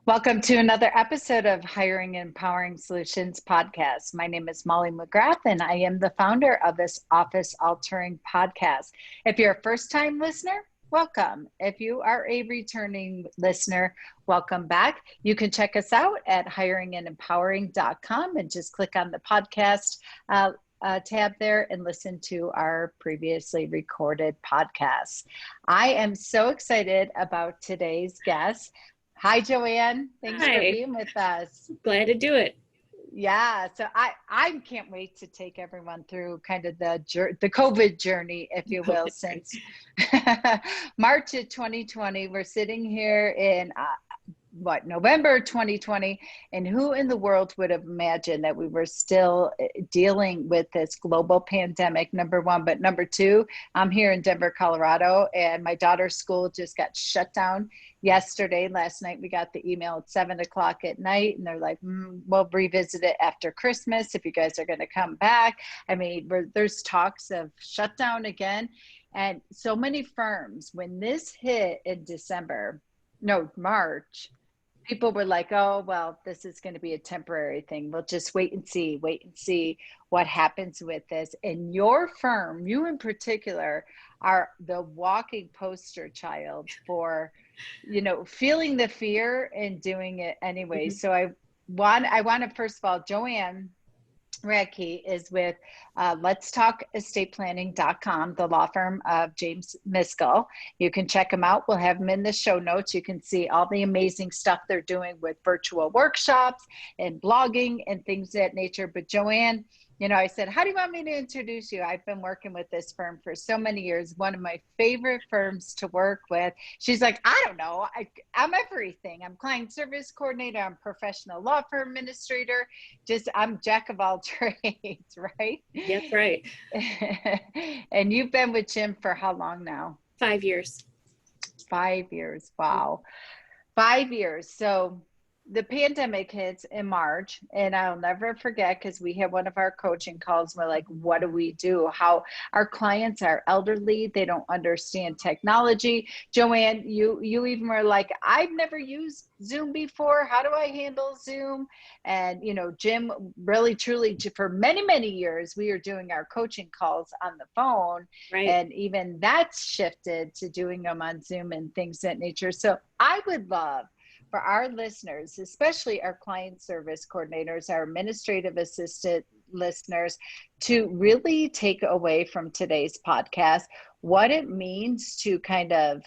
Welcome to another episode of Hiring and Empowering Solutions podcast. My name is Molly McGrath, and I am the founder of this Office Altering podcast. If you're a first-time listener, welcome. If you are a returning listener, welcome back. You can check us out at hiringandempowering.com and just click on the podcast tab there and listen to our previously recorded podcasts. I am so excited about today's guest. Hi, JoAnn. Thanks for being with us. Glad to do it. Yeah, so I can't wait to take everyone through kind of the COVID journey, if you will, since March of 2020. We're sitting here in November 2020, and who in the world would have imagined that we were still dealing with this global pandemic, number one. But number two, I'm here in Denver, Colorado, and my daughter's school just got shut down yesterday. Last night we got the email at 7:00 at night, and they're like, we'll revisit it after Christmas if you guys are going to come back. I mean, there's talks of shutdown again. And so many firms, when this hit in March, people were like, oh, well, this is going to be a temporary thing. We'll just wait and see what happens with this. And your firm, you in particular, are the walking poster child for, feeling the fear and doing it anyway. So I want to, first of all, JoAnn Radtke is with letstalkestateplanning.com, the law firm of James Miskell. You can check them out. We'll have them in the show notes. You can see all the amazing stuff they're doing with virtual workshops and blogging and things of that nature. But JoAnn, I said, how do you want me to introduce you? I've been working with this firm for so many years, one of my favorite firms to work with. She's like, I don't know. I'm everything. I'm client service coordinator. I'm professional law firm administrator. I'm jack of all trades, right? That's right. And you've been with Jim for how long now? 5 years. 5 years. Wow. 5 years. So the pandemic hits in March, and I'll never forget, because we had one of our coaching calls. We're like, what do we do? How our clients are elderly. They don't understand technology. JoAnn, you even were like, I've never used Zoom before. How do I handle Zoom? And, Jim, really, truly, for many, many years, we were doing our coaching calls on the phone. Right. And even that's shifted to doing them on Zoom and things of that nature. So I would love for our listeners, especially our client service coordinators, our administrative assistant listeners, to really take away from today's podcast what it means to kind of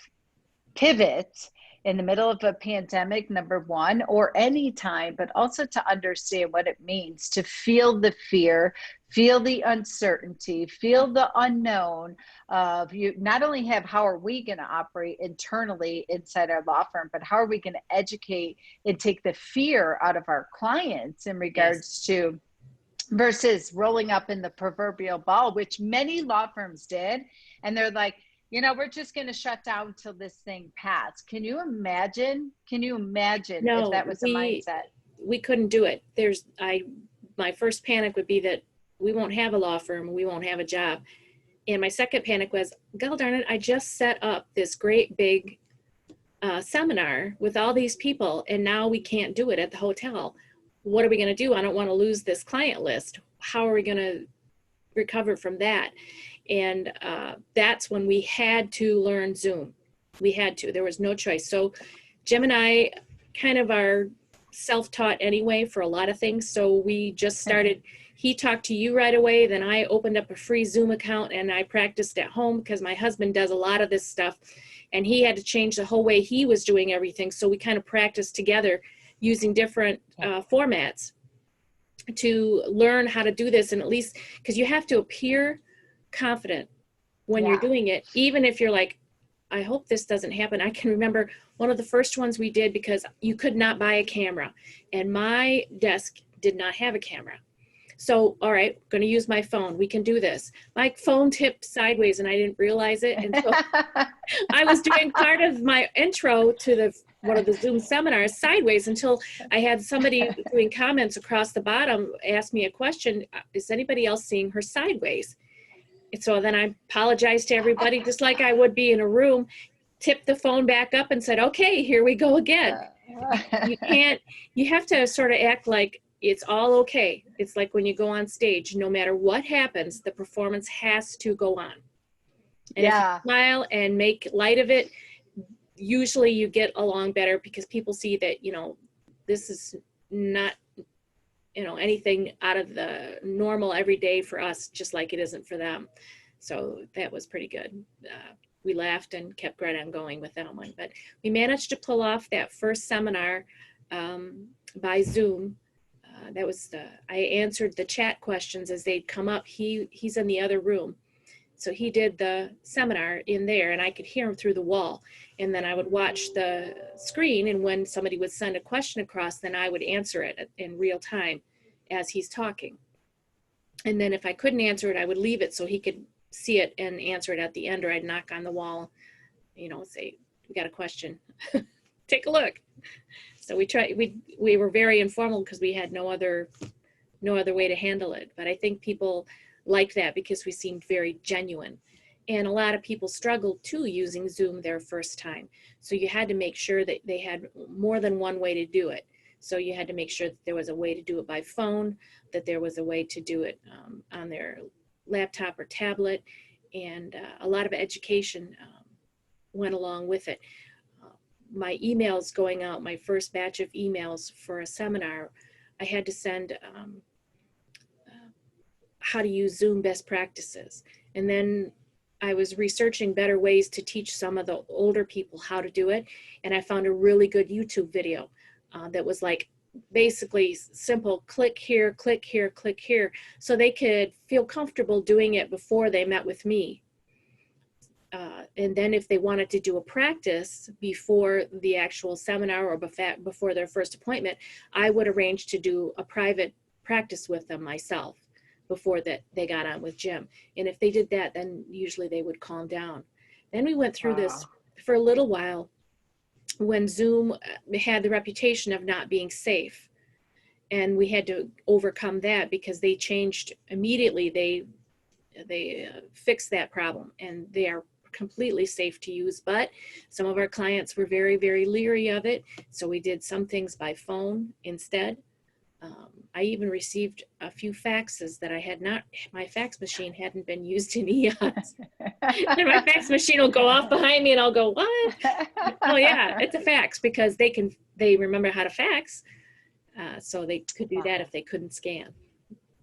pivot in the middle of a pandemic, number one, or any time, but also to understand what it means to feel the fear, feel the uncertainty, feel the unknown of you. Not only have how are we going to operate internally inside our law firm, but how are we going to educate and take the fear out of our clients in regards to versus rolling up in the proverbial ball, which many law firms did. And they're like, we're just going to shut down until this thing passed. Can you imagine if that was a mindset? We couldn't do it. My first panic would be that we won't have a law firm. We won't have a job. And my second panic was, God darn it, I just set up this great big seminar with all these people, and now we can't do it at the hotel. What are we going to do? I don't want to lose this client list. How are we going to recover from that? And that's when we had to learn Zoom. There was no choice. So Jim and I kind of are self-taught anyway for a lot of things. So we just started, he talked to you right away. Then I opened up a free Zoom account and I practiced at home because my husband does a lot of this stuff and he had to change the whole way he was doing everything. So we kind of practiced together using different formats to learn how to do this. And at least, because you have to appear confident when you're doing it, even if you're like, I hope this doesn't happen. I can remember one of the first ones we did because you could not buy a camera and my desk did not have a camera. So, all right, going to use my phone. We can do this. My phone tipped sideways and I didn't realize it. And so I was doing part of my intro to one of the Zoom seminars sideways until I had somebody doing comments across the bottom ask me a question. Is anybody else seeing her sideways? And so then I apologized to everybody, just like I would be in a room. tipped the phone back up and said, okay, here we go again. You have to sort of act like it's all okay. It's like when you go on stage, no matter what happens, the performance has to go on. And if you smile and make light of it, usually you get along better because people see that, you know, this is not, you know, anything out of the normal every day for us, just like it isn't for them. So that was pretty good. We laughed and kept right on going with that one. But we managed to pull off that first seminar by Zoom. That was I answered the chat questions as they'd come up. He's in the other room. So he did the seminar in there and I could hear him through the wall. And then I would watch the screen, and when somebody would send a question across, then I would answer it in real time as he's talking. And then if I couldn't answer it, I would leave it so he could see it and answer it at the end, or I'd knock on the wall, you know, say, we got a question, take a look. So we were very informal because we had no other way to handle it. But I think people liked that because we seemed very genuine. And a lot of people struggled too using Zoom their first time. So you had to make sure that they had more than one way to do it. So you had to make sure that there was a way to do it by phone, that there was a way to do it on their laptop or tablet, and a lot of education went along with it. My emails going out, my first batch of emails for a seminar, I had to send how to use Zoom best practices. And then I was researching better ways to teach some of the older people how to do it. And I found a really good YouTube video that was like basically simple, click here, click here, click here. So they could feel comfortable doing it before they met with me. And then if they wanted to do a practice before the actual seminar or before their first appointment, I would arrange to do a private practice with them myself before that they got on with Jim. And if they did that, then usually they would calm down. Then we went through this for a little while when Zoom had the reputation of not being safe. And we had to overcome that because they changed immediately. They fixed that problem and they are completely safe to use. But some of our clients were very, very leery of it. So we did some things by phone instead. I even received a few faxes that I had not, my fax machine hadn't been used in eons. And my fax machine will go off behind me and I'll go, what? Oh yeah, it's a fax, because they remember how to fax. So they could do that if they couldn't scan.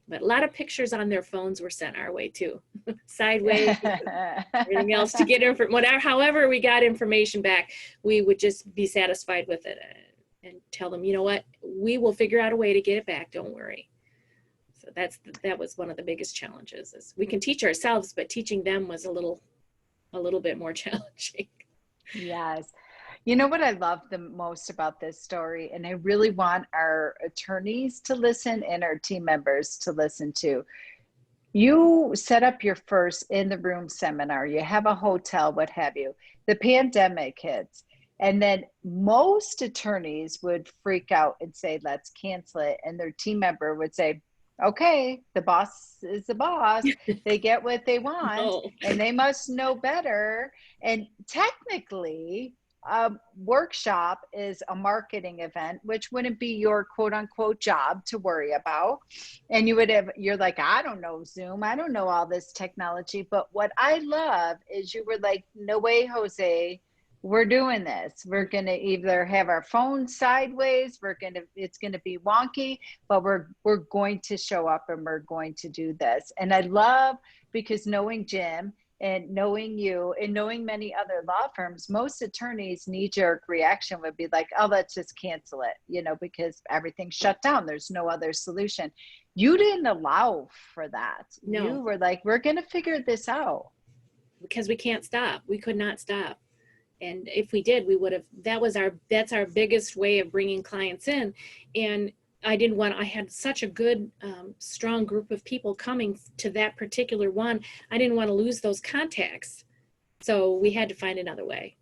But a lot of pictures on their phones were sent our way too. Sideways, everything else to get whatever, however we got information back, we would just be satisfied with it. And tell them, you know what, we will figure out a way to get it back, don't worry. So that was one of the biggest challenges, is we can teach ourselves, but teaching them was a little bit more challenging. Yes. You know what I love the most about this story, and I really want our attorneys to listen and our team members to listen to. You set up your first in the room seminar, you have a hotel, what have you. The pandemic hits. And then most attorneys would freak out and say, let's cancel it. And their team member would say, okay, the boss is the boss. They get what they want and they must know better. And technically, a workshop is a marketing event, which wouldn't be your quote unquote job to worry about. And you're like, I don't know Zoom. I don't know all this technology. But what I love is you were like, no way, Jose. We're doing this. We're going to either have our phone sideways. It's going to be wonky, but we're going to show up and we're going to do this. And I love, because knowing Jim and knowing you and knowing many other law firms, most attorneys' knee-jerk reaction would be like, oh, let's just cancel it, because everything's shut down. There's no other solution. You didn't allow for that. No. You were like, we're going to figure this out. Because we can't stop. We could not stop. And if we did, we would have, that's our biggest way of bringing clients in. And I had such a good, strong group of people coming to that particular one. I didn't want to lose those contacts. So we had to find another way.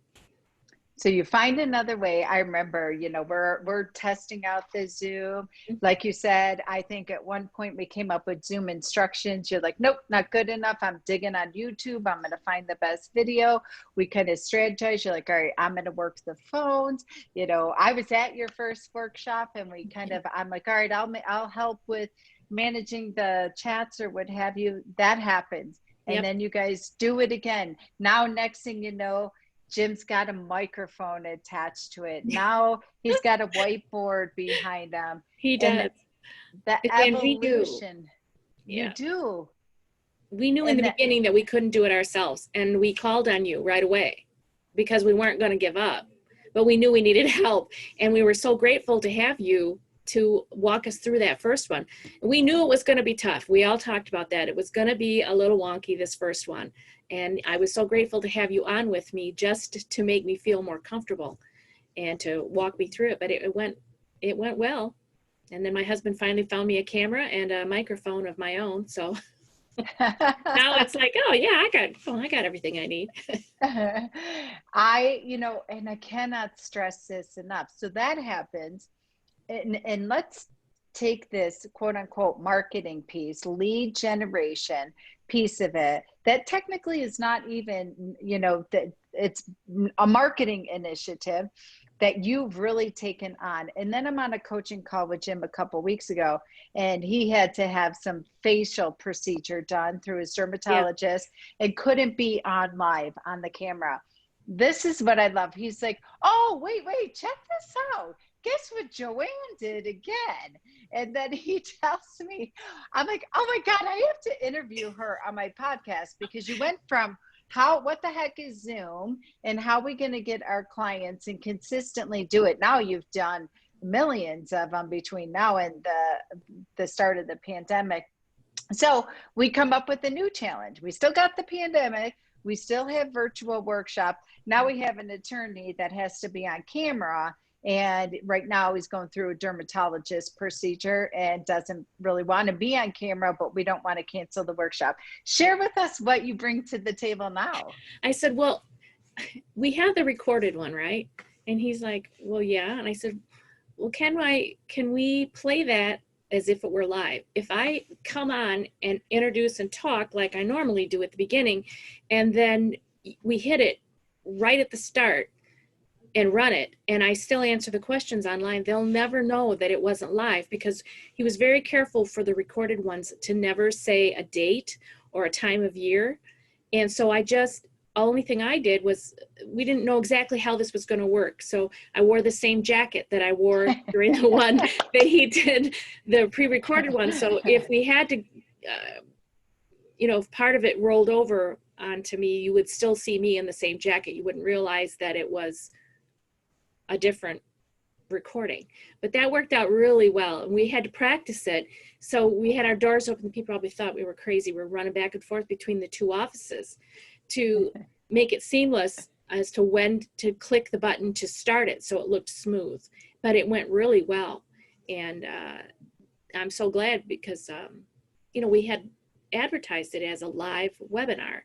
So you find another way. I remember, you know, we're testing out the Zoom. Like you said, I think at one point we came up with Zoom instructions. You're like, nope, not good enough. I'm digging on YouTube. I'm going to find the best video. We kind of strategize. You're like, all right, I'm going to work the phones. You know, I was at your first workshop and we kind of, I'm like, all right, I'll help with managing the chats or what have you. That happens. And Yep. then you guys do it again. Now, next thing you know, Jim's got a microphone attached to it. Now he's got a whiteboard behind him. He And does. the And we knew. evolution, Yeah. you do. We knew in the beginning that we couldn't do it ourselves. And we called on you right away because we weren't going to give up. But we knew we needed help. And we were so grateful to have you to walk us through that first one. We knew it was going to be tough. We all talked about that. It was going to be a little wonky, this first one. And I was so grateful to have you on with me just to make me feel more comfortable and to walk me through it. But it went well. And then my husband finally found me a camera and a microphone of my own. So now it's like, oh yeah, I got everything I need. You know, and I cannot stress this enough. So that happens. And let's take this quote unquote marketing piece, lead generation piece of it, that technically is not even, you know, that it's a marketing initiative that you've really taken on. And then I'm on a coaching call with Jim a couple weeks ago, and he had to have some facial procedure done through his dermatologist and couldn't be on live on the camera. This is what I love. He's like, oh, wait, check this out. Guess what JoAnn did again? And then he tells me, I'm like, oh my God, I have to interview her on my podcast, because you went from what the heck is Zoom and how are we going to get our clients and consistently do it. Now you've done millions of them between now and the start of the pandemic. So we come up with a new challenge. We still got the pandemic. We still have virtual workshop. Now we have an attorney that has to be on camera. And right now he's going through a dermatologist procedure and doesn't really want to be on camera, but we don't want to cancel the workshop. Share with us what you bring to the table now. I said, well, we have the recorded one, right? And he's like, well, yeah. And I said, well, can we play that as if it were live? If I come on and introduce and talk like I normally do at the beginning, and then we hit it right at the start and run it, and I still answer the questions online, they'll never know that it wasn't live, because he was very careful for the recorded ones to never say a date or a time of year. And so only thing I did was, we didn't know exactly how this was going to work. So I wore the same jacket that I wore during the one that he did, the pre-recorded one. So if we had to, if part of it rolled over onto me, you would still see me in the same jacket. You wouldn't realize that it was a different recording. But that worked out really well, and we had to practice it. So we had our doors open. People probably thought we were crazy. We're running back and forth between the two offices to make it seamless as to when to click the button to start it, so it looked smooth. But it went really well, and I'm so glad, because we had advertised it as a live webinar.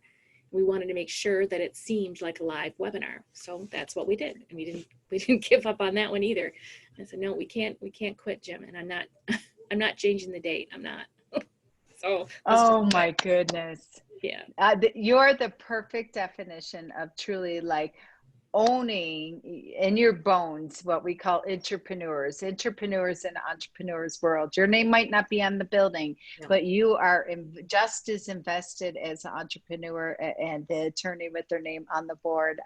We wanted to make sure that it seemed like a live webinar. So that's what we did. And we didn't give up on that one either. I said, no, we can't quit, Jim. And I'm not changing the date. I'm not. So. Oh my goodness. Yeah. You're the perfect definition of truly like owning in your bones what we call entrepreneurs in entrepreneurs world. Your name might not be on the building, but you are just as invested as an entrepreneur and the attorney with their name on the board.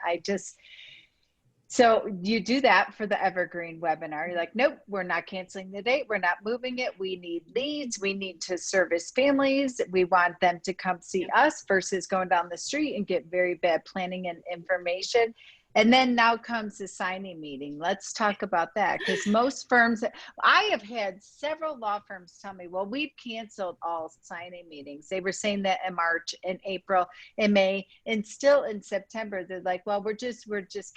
So you do that for the Evergreen webinar. You're like, nope, we're not canceling the date. We're not moving it. We need leads. We need to service families. We want them to come see us versus going down the street and get very bad planning and information. And then now comes the signing meeting. Let's talk about that, because most firms, I have had several law firms tell me, well, we've canceled all signing meetings. They were saying that in March, in April, in May, and still in September, they're like, well, we're just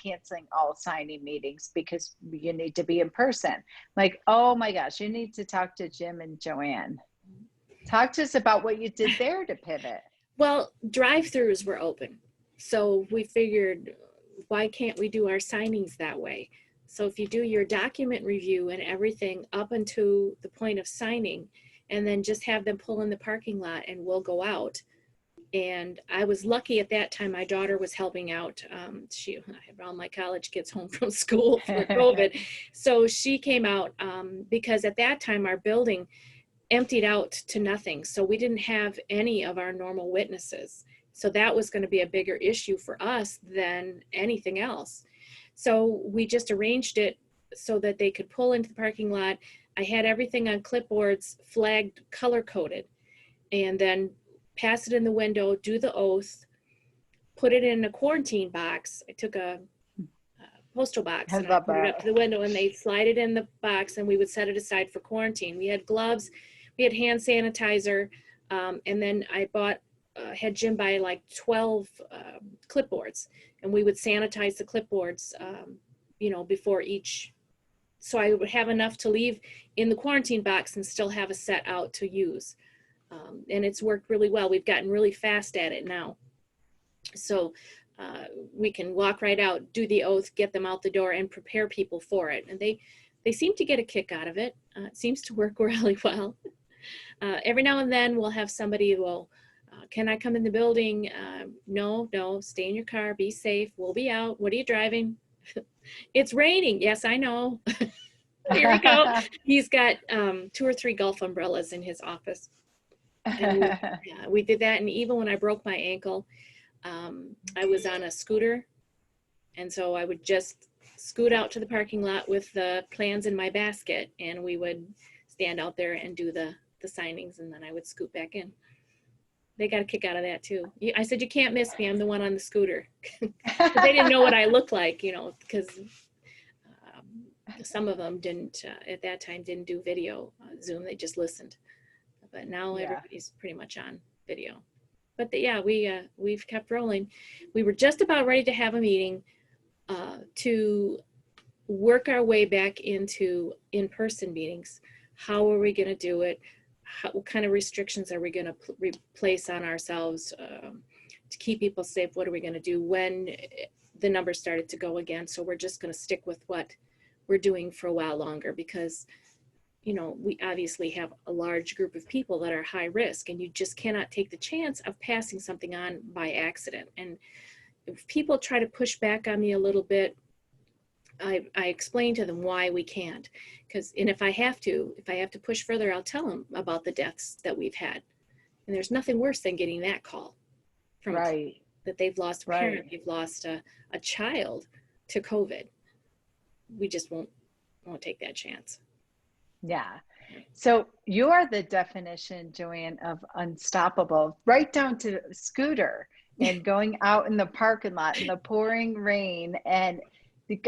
canceling all signing meetings because you need to be in person. Like, oh my gosh, you need to talk to Jim and JoAnn. Talk to us about what you did there to pivot. Well, drive-throughs were open. So we figured, why can't we do our signings that way? So if you do your document review and everything up until the point of signing, and then just have them pull in the parking lot and we'll go out. And I was lucky at that time, my daughter was helping out. I had all my college kids home from school for COVID. So she came out because at that time our building emptied out to nothing. So we didn't have any of our normal witnesses. So that was going to be a bigger issue for us than anything else. So we just arranged it so that they could pull into the parking lot. I had everything on clipboards, flagged, color coded, and then pass it in the window, do the oath, put it in a quarantine box. I took a postal box and I put it up to the window, and they slide it in the box, and we would set it aside for quarantine. We had gloves, we had hand sanitizer, and then I had Jim buy like 12 clipboards, and we would sanitize the clipboards, before each. So I would have enough to leave in the quarantine box and still have a set out to use. And it's worked really well. We've gotten really fast at it now. So we can walk right out, do the oath, get them out the door, and prepare people for it. And they seem to get a kick out of it. It seems to work really well. Every now and then we'll have somebody who will, can I come in the building? No, stay in your car, be safe. We'll be out. What are you driving? It's raining. Yes, I know. Here we go. He's got 2 or 3 golf umbrellas in his office. And we did that. And even when I broke my ankle, I was on a scooter. And so I would just scoot out to the parking lot with the plans in my basket, and we would stand out there and do the signings, and then I would scoot back in. They got a kick out of that too. I said, you can't miss me. I'm the one on the scooter. They didn't know what I looked like, because some of them didn't, at that time, didn't do video Zoom. They just listened. But now everybody's pretty much on video. But we've kept rolling. We were just about ready to have a meeting to work our way back into in-person meetings. How are we going to do it? What kind of restrictions are we going to place on ourselves to keep people safe? What are we going to do when the numbers started to go again? So we're just going to stick with what we're doing for a while longer, because we obviously have a large group of people that are high risk, and you just cannot take the chance of passing something on by accident. And if people try to push back on me a little bit, I explain to them why we can't. And if I have to push further, I'll tell them about the deaths that we've had. And there's nothing worse than getting that call from that they've lost a parent, they've lost a child to COVID. We just won't take that chance. Yeah. So you are the definition, JoAnn, of unstoppable, right down to scooter and going out in the parking lot in the pouring rain. And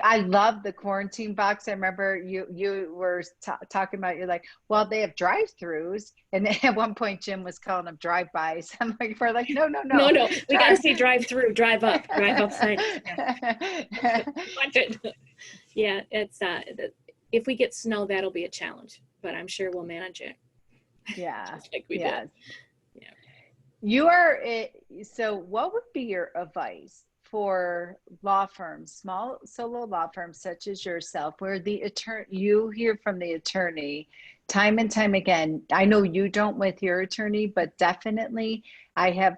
I love the quarantine box. I remember you were talking about, you're like, well, they have drive-throughs. And at one point, Jim was calling them drive-bys. I'm like, we're like, no. No. We got to say drive-through, drive outside. Yeah, it's if we get snow, that'll be a challenge, but I'm sure we'll manage it. Yeah. Just like we did. Yeah. You are so what would be your advice for law firms, small solo law firms such as yourself, where you hear from the attorney time and time again? I know you don't with your attorney, but definitely I have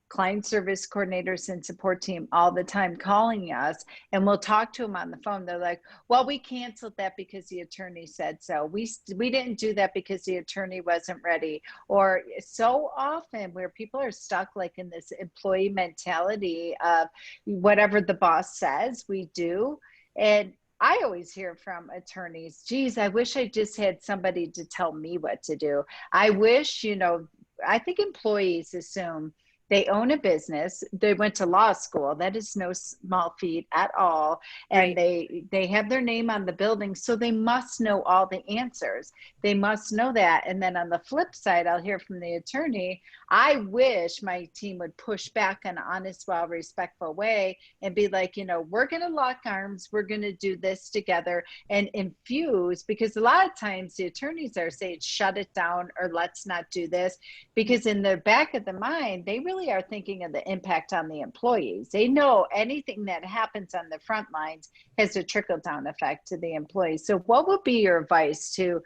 client service coordinators and support team all the time calling us, and we'll talk to them on the phone. They're like, well, we canceled that because the attorney said so. We didn't do that because the attorney wasn't ready. Or so often where people are stuck like in this employee mentality of whatever the boss says, we do. And I always hear from attorneys, geez, I wish I just had somebody to tell me what to do. I wish, I think employees assume they own a business. They went to law school. That is no small feat at all. And they have their name on the building. So they must know all the answers. They must know that. And then on the flip side, I'll hear from the attorney, I wish my team would push back in an honest, well, respectful way and be like, we're going to lock arms. We're going to do this together and infuse, because a lot of times the attorneys are saying, shut it down or let's not do this, because in the back of the mind, they really really are thinking of the impact on the employees. They know anything that happens on the front lines has a trickle down effect to the employees. So what would be your advice to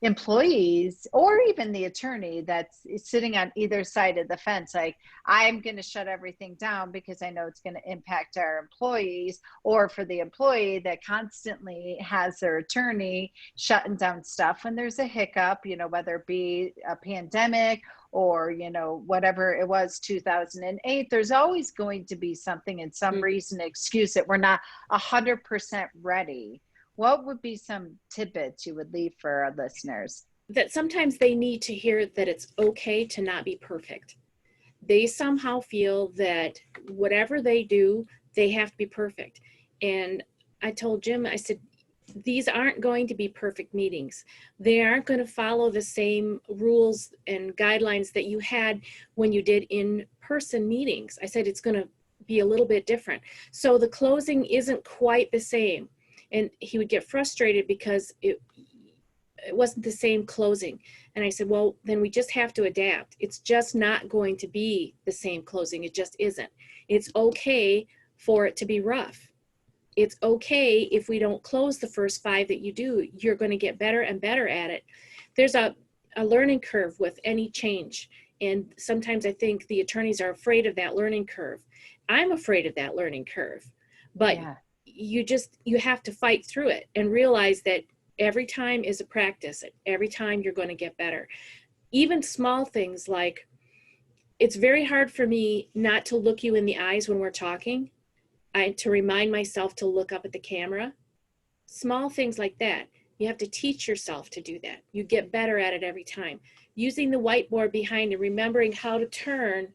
employees or even the attorney that's sitting on either side of the fence, like, I'm going to shut everything down because I know it's going to impact our employees, or for the employee that constantly has their attorney shutting down stuff when there's a hiccup, you know, whether it be a pandemic or, you know, whatever it was, 2008, there's always going to be something and some reason to excuse it. We're not 100% ready. What would be some tidbits you would leave for our listeners? That sometimes they need to hear that it's okay to not be perfect. They somehow feel that whatever they do, they have to be perfect. And I told Jim, I said, these aren't going to be perfect meetings. They aren't going to follow the same rules and guidelines that you had when you did in-person meetings. I said, it's going to be a little bit different. So the closing isn't quite the same. And he would get frustrated because it wasn't the same closing. And I said, well, then we just have to adapt. It's just not going to be the same closing. It just isn't. It's okay for it to be rough. It's okay if we don't close the first 5 that you do. You're going to get better and better at it. There's a learning curve with any change. And sometimes I think the attorneys are afraid of that learning curve. I'm afraid of that learning curve. But yeah, you have to fight through it and realize that every time is a practice. Every time you're going to get better. Even small things like, it's very hard for me not to look you in the eyes when we're talking. To remind myself to look up at the camera. Small things like that. You have to teach yourself to do that. You get better at it every time. Using the whiteboard behind and remembering how to turn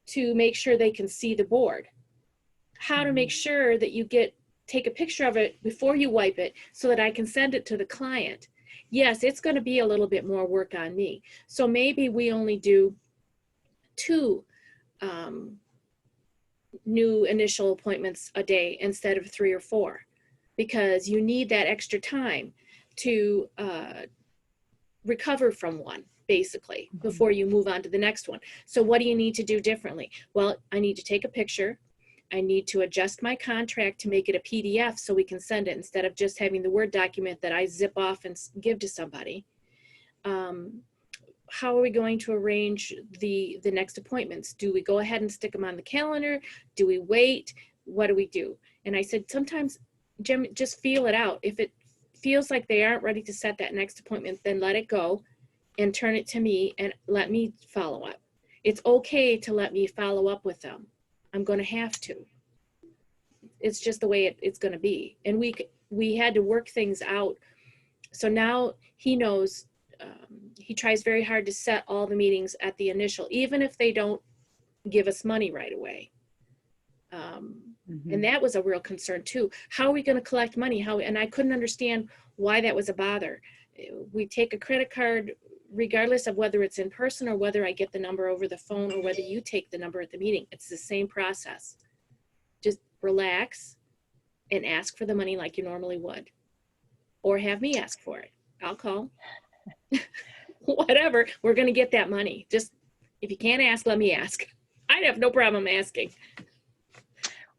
to make sure they can see the board. How to make sure that you take a picture of it before you wipe it so that I can send it to the client. Yes, it's going to be a little bit more work on me. So maybe we only do 2 new initial appointments a day instead of 3 or 4, because you need that extra time to recover from one, basically, before you move on to the next one. So what do you need to do differently? Well, I need to take a picture. I need to adjust my contract to make it a PDF so we can send it instead of just having the Word document that I zip off and give to somebody. How are we going to arrange the next appointments? Do we go ahead and stick them on the calendar? Do we wait? What do we do? And I said, sometimes, Jim, just feel it out. If it feels like they aren't ready to set that next appointment, then let it go and turn it to me and let me follow up. It's okay to let me follow up with them. I'm going to have to. It's just the way it's going to be. And we had to work things out. So now he knows. He tries very hard to set all the meetings at the initial, even if they don't give us money right away. And that was a real concern too. How are we going to collect money? And I couldn't understand why that was a bother. We take a credit card regardless of whether it's in person or whether I get the number over the phone or whether you take the number at the meeting. It's the same process. Just relax and ask for the money like you normally would, or have me ask for it. I'll call. Whatever, we're going to get that money. Just, if you can't ask, let me ask. I'd have no problem asking.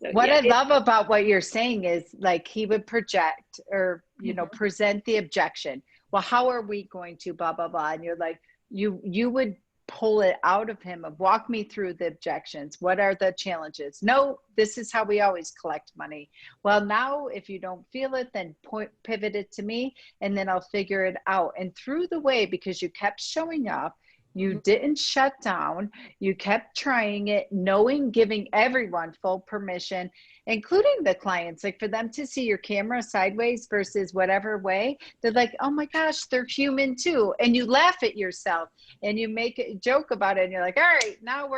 So, what I love about what you're saying is, like, he would project or, you know, present the objection. Well, how are we going to blah, blah, blah. And you're like, you would pull it out of him of walk me through the objections. What are the challenges? No, this is how we always collect money. Well, now if you don't feel it, then pivot it to me and then I'll figure it out. And through the way, because you kept showing up, you didn't shut down, you kept trying it, knowing, giving everyone full permission, including the clients, like for them to see your camera sideways versus whatever way, they're like, oh my gosh, they're human too. And you laugh at yourself and you make a joke about it and you're like, all right, now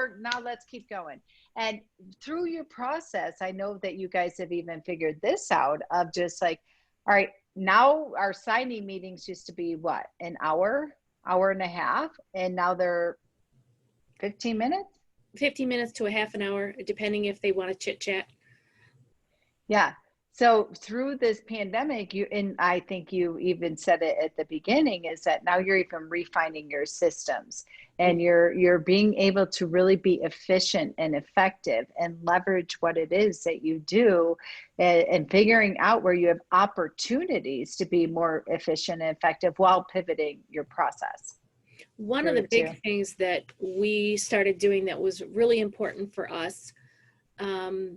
let's keep going. And through your process, I know that you guys have even figured this out of just like, all right, now our signing meetings used to be what, an hour and a half, and now they're 15 minutes? 15 minutes to a half an hour, depending if they want to chit chat. Yeah. So through this pandemic, and I think you even said it at the beginning, is that now you're even refining your systems, and you're being able to really be efficient and effective and leverage what it is that you do, and figuring out where you have opportunities to be more efficient and effective while pivoting your process. One of Through the it too. big things that we started doing that was really important for us, um,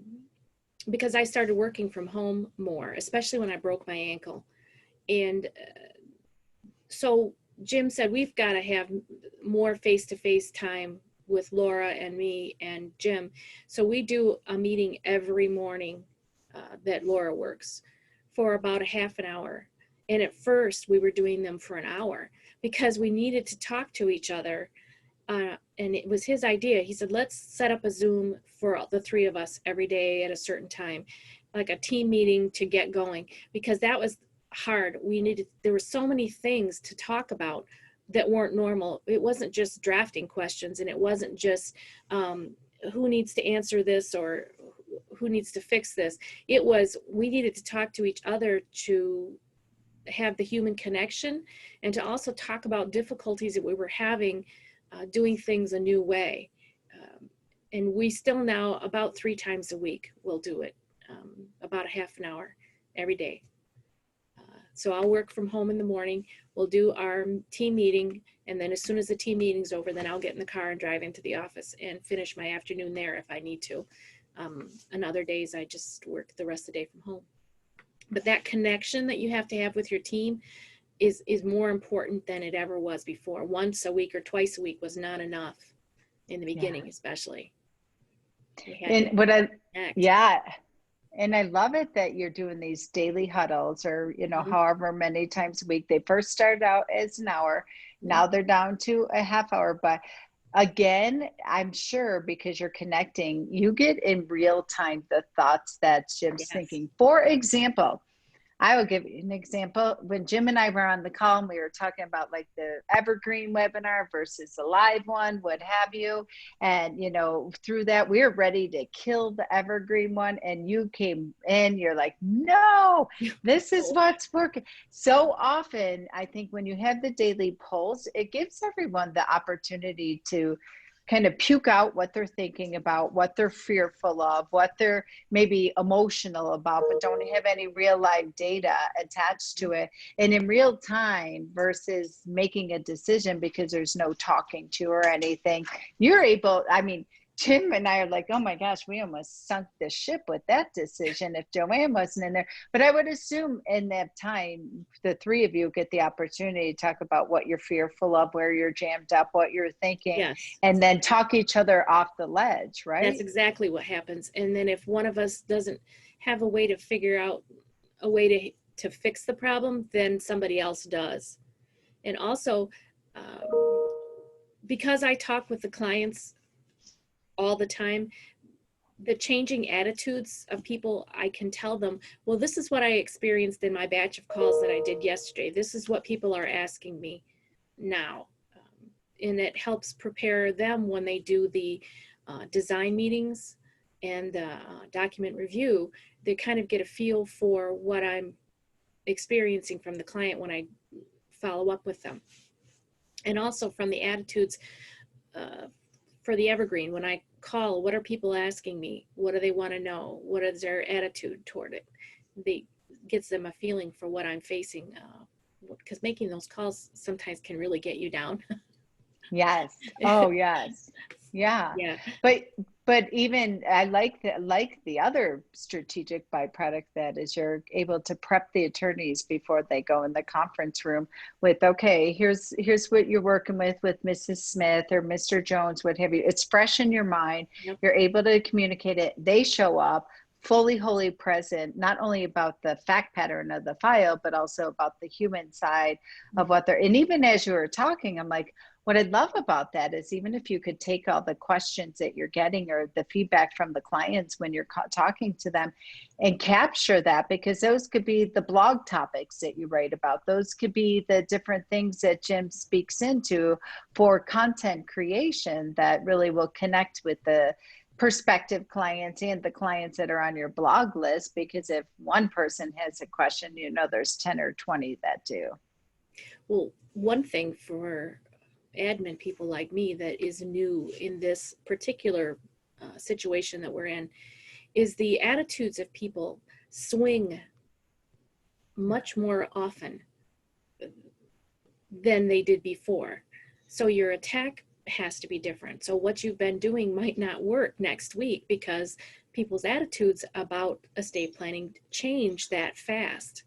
because I started working from home more, especially when I broke my ankle. And so Jim said, we've got to have more face-to-face time with Laura and me and Jim. So we do a meeting every morning that Laura works for about a half an hour. And at first we were doing them for an hour because we needed to talk to each other. And it was his idea. He said, let's set up a Zoom for the three of us every day at a certain time, like a team meeting to get going, because that was hard. There were so many things to talk about that weren't normal. It wasn't just drafting questions, and it wasn't just who needs to answer this or who needs to fix this. It was, we needed to talk to each other to have the human connection and to also talk about difficulties that we were having doing things a new way. And we still now, about 3 times a week, we'll do it, about a half an hour every day. So I'll work from home in the morning, we'll do our team meeting, and then as soon as the team meeting's over, then I'll get in the car and drive into the office and finish my afternoon there if I need to. And other days I just work the rest of the day from home. But that connection that you have to have with your team is more important than it ever was before. Once a week or twice a week was not enough in the beginning, especially. And what I, yeah. And I love it that you're doing these daily huddles, or, however many times a week. They first started out as an hour. Now they're down to a half hour. But again, I'm sure because you're connecting, you get in real time the thoughts that Jim's thinking. For example, I will give you an example. When Jim and I were on the call and we were talking about like the evergreen webinar versus the live one, what have you. And, through that, we were ready to kill the evergreen one. And you came in, you're like, no, this is what's working. So often, I think when you have the daily polls, it gives everyone the opportunity to kind of puke out what they're thinking about, what they're fearful of, what they're maybe emotional about, but don't have any real life data attached to it. And in real time versus making a decision because there's no talking to or anything, you're able, Jim and I are like, oh my gosh, we almost sunk the ship with that decision if JoAnn wasn't in there. But I would assume in that time, the three of you get the opportunity to talk about what you're fearful of, where you're jammed up, what you're thinking, and then talk each other off the ledge, right? That's exactly what happens. And then if one of us doesn't have a way to figure out a way to fix the problem, then somebody else does. And also, because I talk with the clients all the time, the changing attitudes of people, I can tell them, well, this is what I experienced in my batch of calls that I did yesterday. This is what people are asking me now. And it helps prepare them when they do the design meetings and the document review. They kind of get a feel for what I'm experiencing from the client when I follow up with them. And also from the attitudes for the evergreen, when I call, what are people asking me? What do they want to know? What is their attitude toward it? It gives them a feeling for what I'm facing, because making those calls sometimes can really get you down. Yes. Oh, yes. Yeah. But even I like the other strategic byproduct that is you're able to prep the attorneys before they go in the conference room with, okay, here's what you're working with Mrs. Smith or Mr. Jones, what have you. It's fresh in your mind. You're able to communicate it. They show up fully, wholly present, not only about the fact pattern of the file, but also about the human side of what they're, and even as you were talking, I'm like, what I love about that is even if you could take all the questions that you're getting or the feedback from the clients when you're talking to them and capture that, because those could be the blog topics that you write about. Those could be the different things that Jim speaks into for content creation that really will connect with the prospective clients and the clients that are on your blog list, because if one person has a question, you know, there's 10 or 20 that do. Well, one thing for admin people like me that is new in this particular situation that we're in is the attitudes of people swing much more often than they did before. So your attack has to be different. So what you've been doing might not work next week because people's attitudes about estate planning change that fast.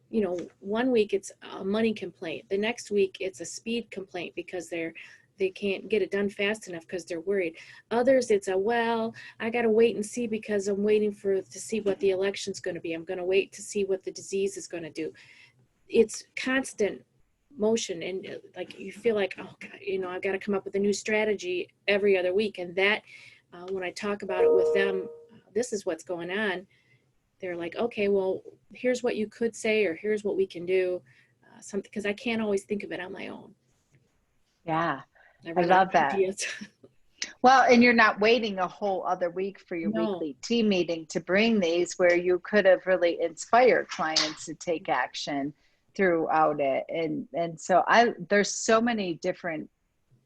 You know, one week it's a money complaint. The next week it's a speed complaint because they can't get it done fast enough because they're worried. Others, it's a, well, I got to wait and see because I'm waiting to see what the election's going to be. I'm going to wait to see what the disease is going to do. It's constant motion, and like you feel like, oh God, you know, I've got to come up with a new strategy every other week. And that when I talk about it with them, this is what's going on. They're like, okay, well, here's what you could say, or here's what we can do, something, because I can't always think of it on my own. Yeah, I love that. Ideas. Well, and you're not waiting a whole other week for your No. weekly team meeting to bring these, where you could have really inspired clients to take action throughout it. And so there's so many different,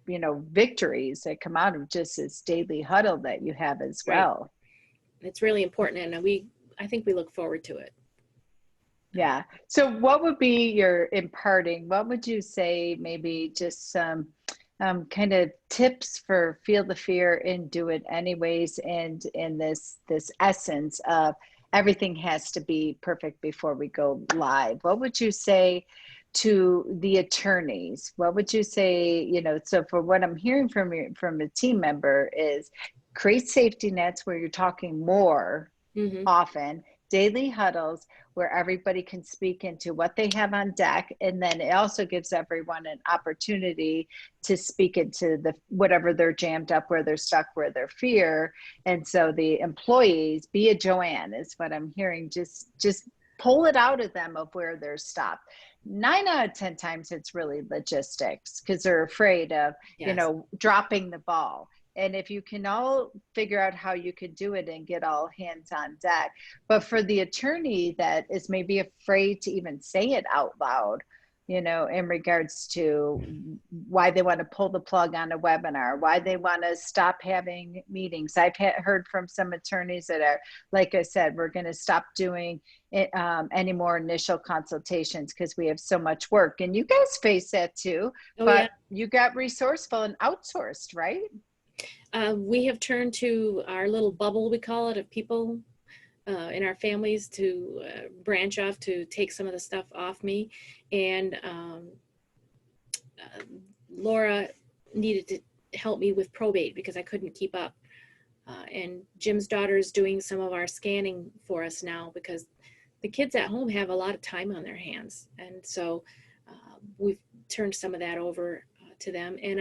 you know, victories that come out of just this daily huddle that you have as well. Right. It's really important, and I think we look forward to it. Yeah. So what would be your imparting? What would you say, maybe just some kind of tips for feel the fear and do it anyways, and in this essence of everything has to be perfect before we go live? What would you say to the attorneys? What would you say, you know, so for what I'm hearing from a team member is create safety nets where you're talking more often, daily huddles where everybody can speak into what they have on deck, and then it also gives everyone an opportunity to speak into the whatever they're jammed up, where they're stuck, where they're fear. And so the employees, be a JoAnn is what I'm hearing, just pull it out of them of where they're stopped. 9 out of 10 times it's really logistics because they're afraid of, you know, dropping the ball. And if you can all figure out how you could do it and get all hands on deck. But for the attorney that is maybe afraid to even say it out loud, you know, in regards to why they want to pull the plug on a webinar, why they want to stop having meetings. I've heard from some attorneys that are, like I said, we're going to stop doing any more initial consultations because we have so much work. And you guys face that too, but you got resourceful and outsourced, right? We have turned to our little bubble, we call it, of people in our families to branch off to take some of the stuff off me. And Laura needed to help me with probate because I couldn't keep up. And Jim's daughter is doing some of our scanning for us now because the kids at home have a lot of time on their hands. And so we've turned some of that over to them. And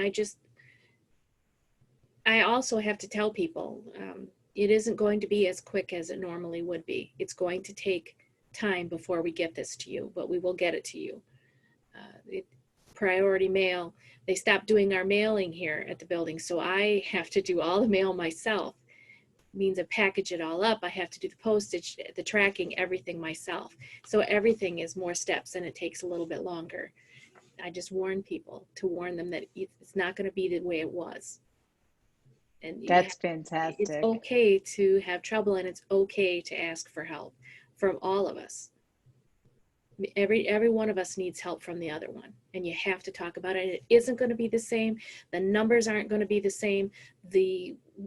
I also have to tell people it isn't going to be as quick as it normally would be. It's going to take time before we get this to you, but we will get it to you. Priority mail, they stopped doing our mailing here at the building, so I have to do all the mail myself. It means I package it all up. I have to do the postage, the tracking, everything myself. So everything is more steps and it takes a little bit longer. I just warn people to warn them that it's not going to be the way it was. And that's fantastic. It's okay to have trouble, and it's okay to ask for help from all of us. Every one of us needs help from the other one, and you have to talk about it. It isn't going to be the same. The numbers aren't going to be the same.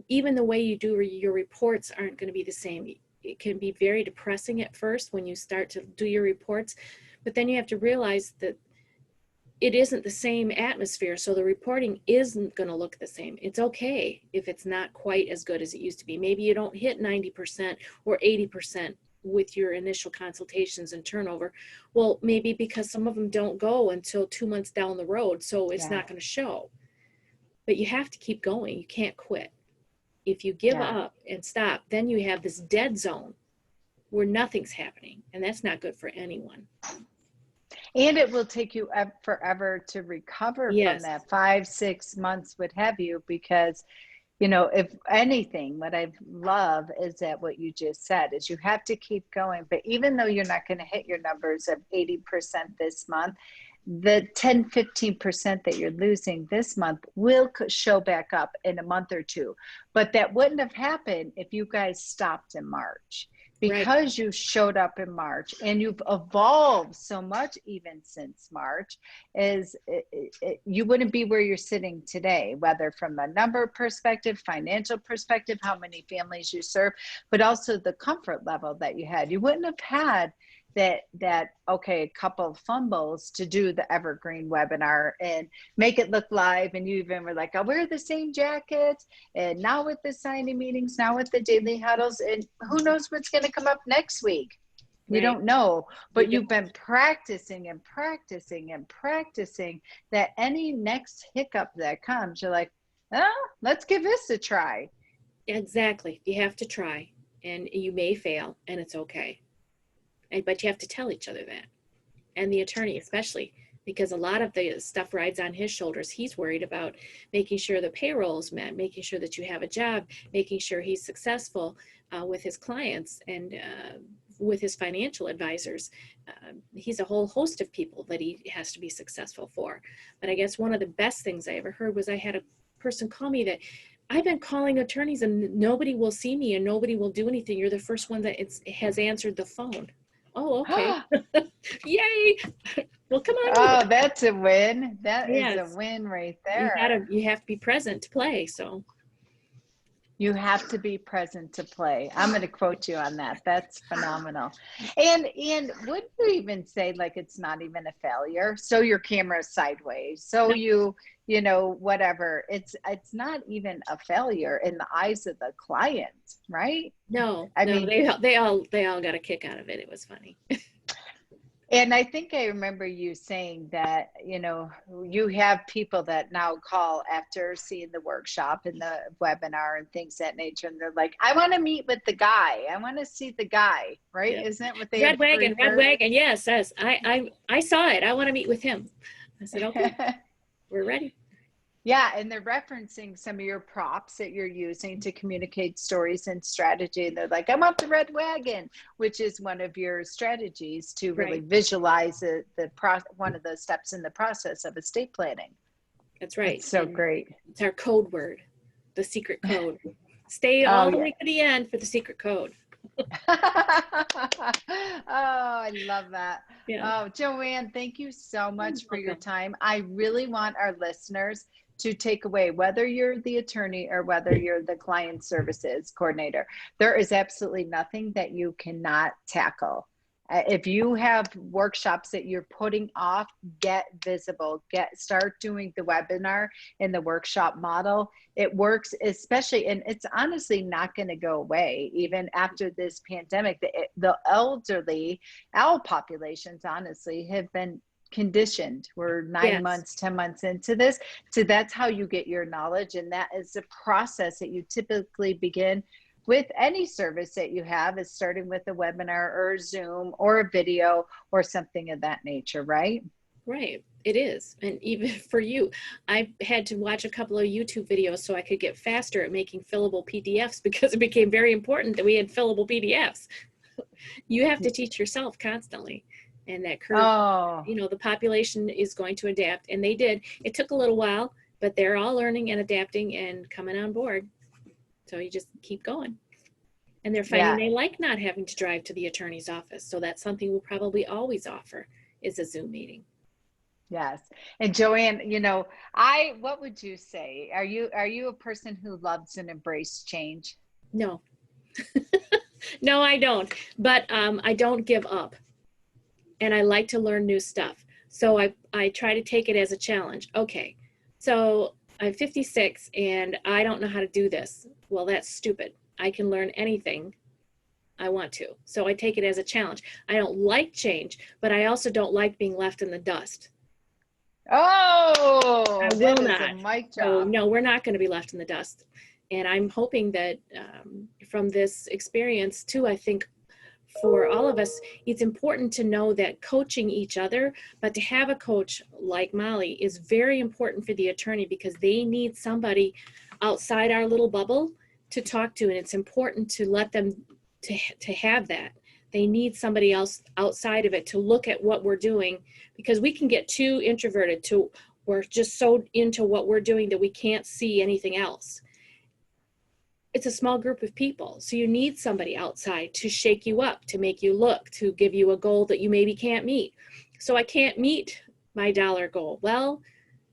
Even the way you do your reports aren't going to be the same. It can be very depressing at first when you start to do your reports, but then you have to realize that it isn't the same atmosphere, so the reporting isn't going to look the same. It's okay if it's not quite as good as it used to be. Maybe you don't hit 90% or 80% with your initial consultations and turnover. Well, maybe because some of them don't go until 2 months down the road, so it's not going to show. But you have to keep going. You can't quit. If you give up and stop, then you have this dead zone where nothing's happening, and that's not good for anyone. And it will take you forever to recover from that. 5-6 months would have you, because you know, if anything, what I love is that what you just said is you have to keep going. But even though you're not going to hit your numbers of 80% this month, the 10-15% that you're losing this month will show back up in a month or two. But that wouldn't have happened if you guys stopped in March. Because you showed up in March and you've evolved so much even since March, you wouldn't be where you're sitting today, whether from a number perspective, financial perspective, how many families you serve, but also the comfort level that you had. You wouldn't have had a couple of fumbles to do the evergreen webinar and make it look live, and you even were like, I'll wear the same jacket, and now with the signing meetings, now with the daily huddles, and who knows what's going to come up next week. You don't know, but you've been practicing and practicing and practicing, that any next hiccup that comes, you're like, oh, let's give this a try. Exactly. You have to try, and you may fail, and it's okay. But you have to tell each other that. And the attorney especially, because a lot of the stuff rides on his shoulders. He's worried about making sure the payroll is met, making sure that you have a job, making sure he's successful with his clients and with his financial advisors. He's a whole host of people that he has to be successful for. But I guess one of the best things I ever heard was I had a person call me that, I've been calling attorneys and nobody will see me and nobody will do anything. You're the first one that has answered the phone. Oh, okay. Yay. Well, come on. Oh, that's a win. That is a win right there. You have to be present to play. So you have to be present to play. I'm going to quote you on that. That's phenomenal. And wouldn't you even say like it's not even a failure? So your camera's sideways. So you know, whatever. It's not even a failure in the eyes of the client, right? No. I mean, they all got a kick out of it. It was funny. And I think I remember you saying that, you know, you have people that now call after seeing the workshop and the webinar and things of that nature. And they're like, I want to meet with the guy. I want to see the guy, right? Yeah. Isn't that what they Red wagon. Yes. I saw it. I want to meet with him. I said, okay, we're ready. Yeah, and they're referencing some of your props that you're using to communicate stories and strategy. And they're like, I'm up the red wagon, which is one of your strategies to really visualize one of the steps in the process of estate planning. That's right. It's so great. It's our code word, the secret code. Stay all the way to the end for the secret code. Oh, I love that. Yeah. Oh, JoAnn, thank you so much for your time. I really want our listeners to take away, whether you're the attorney or whether you're the client services coordinator, there is absolutely nothing that you cannot tackle. If you have workshops that you're putting off, get visible, start doing the webinar in the workshop model. It works, especially, and it's honestly not going to go away even after this pandemic. The elderly, our populations honestly have been conditioned. We're 9 months, 10 months into this. So that's how you get your knowledge. And that is the process that you typically begin with any service that you have, is starting with a webinar or a Zoom or a video or something of that nature, right? Right. It is. And even for you, I had to watch a couple of YouTube videos so I could get faster at making fillable PDFs, because it became very important that we had fillable PDFs. You have to teach yourself constantly. And that curve, you know, the population is going to adapt, and they did. It took a little while, but they're all learning and adapting and coming on board. So you just keep going. And they're finding they like not having to drive to the attorney's office. So that's something we'll probably always offer, is a Zoom meeting. Yes. And JoAnn, you know, what would you say? Are you a person who loves and embraces change? No. No, I don't. But I don't give up. And I like to learn new stuff. So I try to take it as a challenge. Okay, so I'm 56 and I don't know how to do this. Well, that's stupid. I can learn anything I want to. So I take it as a challenge. I don't like change, but I also don't like being left in the dust. Oh, I will not. A mic drop. So, no, we're not going to be left in the dust. And I'm hoping that from this experience too, I think for all of us, it's important to know that coaching each other, but to have a coach like Molly is very important for the attorney, because they need somebody outside our little bubble to talk to. And it's important to let them to have that. They need somebody else outside of it to look at what we're doing, because we can get too introverted to, we're just so into what we're doing that we can't see anything else. It's a small group of people. So you need somebody outside to shake you up, to make you look, to give you a goal that you maybe can't meet. So I can't meet my dollar goal. Well,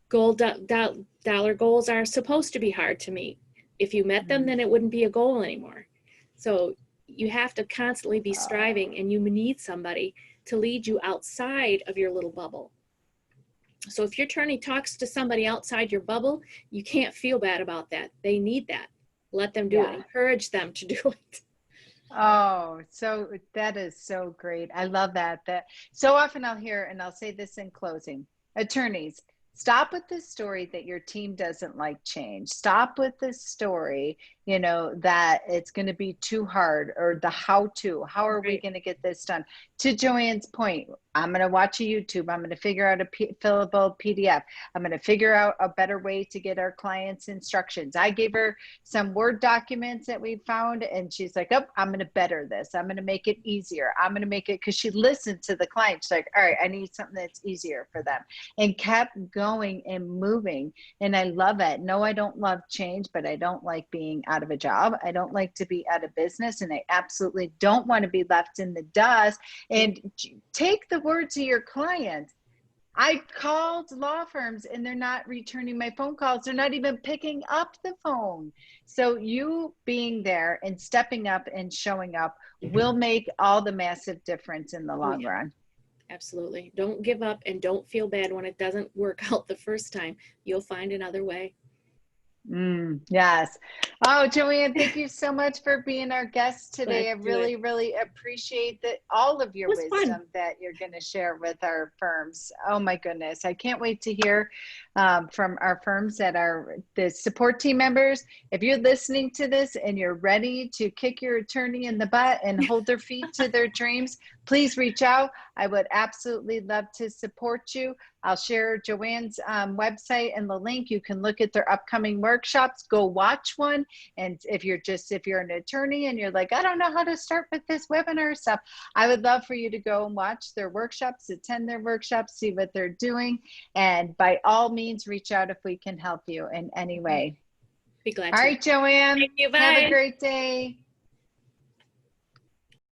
dollar goals are supposed to be hard to meet. If you met them, then it wouldn't be a goal anymore. So you have to constantly be striving, and you need somebody to lead you outside of your little bubble. So if your attorney talks to somebody outside your bubble, you can't feel bad about that. They need that. Let them do it. Encourage them to do it. Oh, so that is so great. I love that. That so often I'll hear, and I'll say this in closing, attorneys, stop with the story that your team doesn't like change. Stop with the story, you know, that it's going to be too hard, or the how are we going to get this done? To JoAnn's point, I'm going to watch a YouTube. I'm going to figure out a fillable PDF. I'm going to figure out a better way to get our clients instructions. I gave her some Word documents that we found, and she's like, oh, I'm going to better this. I'm going to make it easier. I'm going to make it, because she listened to the client. She's like, all right, I need something that's easier for them, and kept going and moving. And I love it. No, I don't love change, but I don't like being out of a job. I don't like to be out of business, and I absolutely don't want to be left in the dust. And take the words of your clients. I called law firms and they're not returning my phone calls. They're not even picking up the phone. So you being there and stepping up and showing up will make all the massive difference in the long run. Absolutely. Don't give up, and don't feel bad when it doesn't work out the first time. You'll find another way. Yes. Oh, JoAnn, thank you so much for being our guest today. I really, really appreciate all of your wisdom that you're going to share with our firms. Oh my goodness. I can't wait to hear from our firms that are the support team members. If you're listening to this and you're ready to kick your attorney in the butt and hold their feet to their dreams, please reach out. I would absolutely love to support you. I'll share JoAnn's website and the link. You can look at their upcoming workshops, go watch one. And if you're an attorney and you're like, I don't know how to start with this webinar stuff, I would love for you to go and watch their workshops, attend their workshops, see what they're doing. And by all means, reach out if we can help you in any way. Be glad to. All right, JoAnn. Thank you. Bye. Have a great day.